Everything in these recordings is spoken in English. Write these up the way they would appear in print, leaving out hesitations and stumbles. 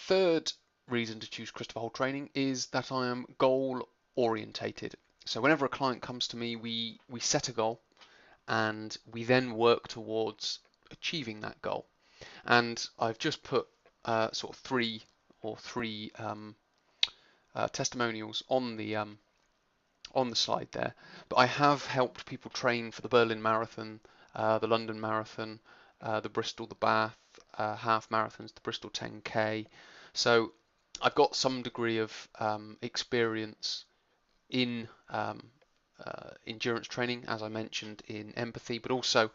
third reason to choose Christopher Holt Training is that I am goal orientated. So whenever a client comes to me, we set a goal and we then work towards achieving that goal. And I've just put sort of three testimonials on the slide there. But I have helped people train for the Berlin Marathon, the London Marathon, the Bristol, the Bath half marathons, the Bristol 10K. So I've got some degree of experience in endurance training, as I mentioned, in empathy, but also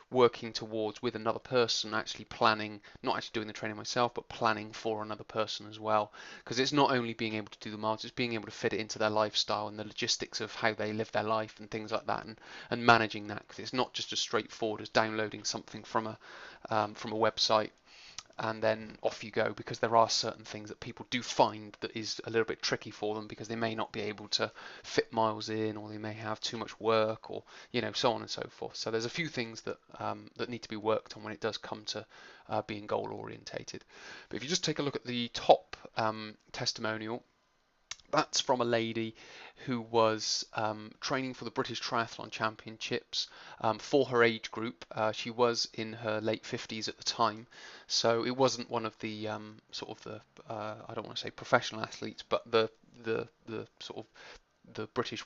working towards with another person, actually planning, not actually doing the training myself, but planning for another person as well. Because it's not only being able to do the miles, it's being able to fit it into their lifestyle and the logistics of how they live their life and things like that, and managing that. Because it's not just as straightforward as downloading something from a website and then off you go, because there are certain things that people do find that is a little bit tricky for them, because they may not be able to fit miles in, or they may have too much work, or so on and so forth. So there's a few things that that need to be worked on when it does come to being goal orientated. But if you just take a look at the top testimonial, that's from a lady who was training for the British Triathlon Championships for her age group. She was in her late 50s at the time, so it wasn't one of the sort of the I don't want to say professional athletes, but the sort of the British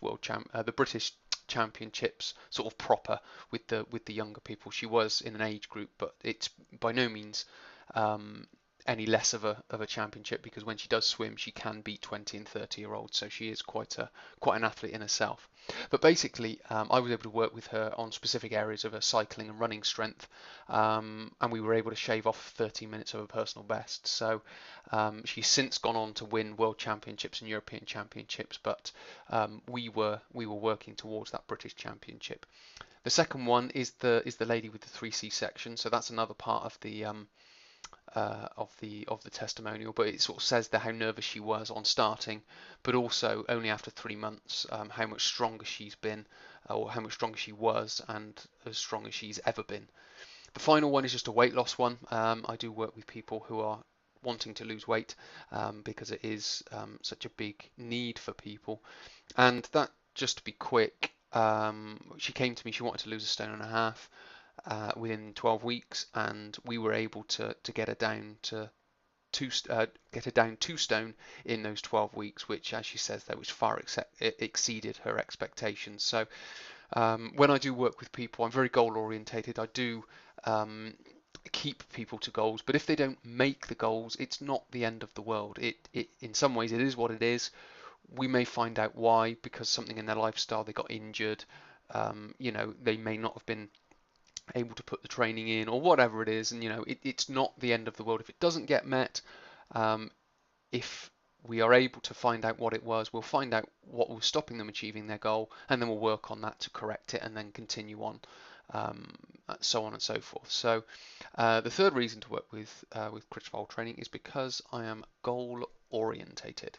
Championships sort of proper with the younger people. She was in an age group, but it's by no means any less of a championship, because when she does swim, she can beat 20 and 30-year-olds. So she is quite an athlete in herself. But basically, I was able to work with her on specific areas of her cycling and running strength, and we were able to shave off 30 minutes of her personal best. So she's since gone on to win world championships and European championships, but we were working towards that British championship. The second one is the lady with the 3C section. So that's another part of the testimonial, but it sort of says there how nervous she was on starting, but also only after 3 months how much stronger she's been, or how much stronger she was, and as strong as she's ever been. The final one is just a weight loss one. I do work with people who are wanting to lose weight, because it is such a big need for people. And that, just to be quick, she came to me, she wanted to lose a stone and a half within 12 weeks, and we were able to get her down to get her down 2 stone in those 12 weeks, which, as she says, that was far exceeded her expectations. So when I do work with people, I'm very goal orientated. I do keep people to goals, but if they don't make the goals, it's not the end of the world. It in some ways it is what it is. We may find out why, because something in their lifestyle, they got injured. They may not have been able to put the training in, or whatever it is, and it's not the end of the world if it doesn't get met. If we are able to find out what it was, we'll find out what was stopping them achieving their goal, and then we'll work on that to correct it, and then continue on, so on and so forth. So the third reason to work with Christopher Holt Training is because I am goal orientated.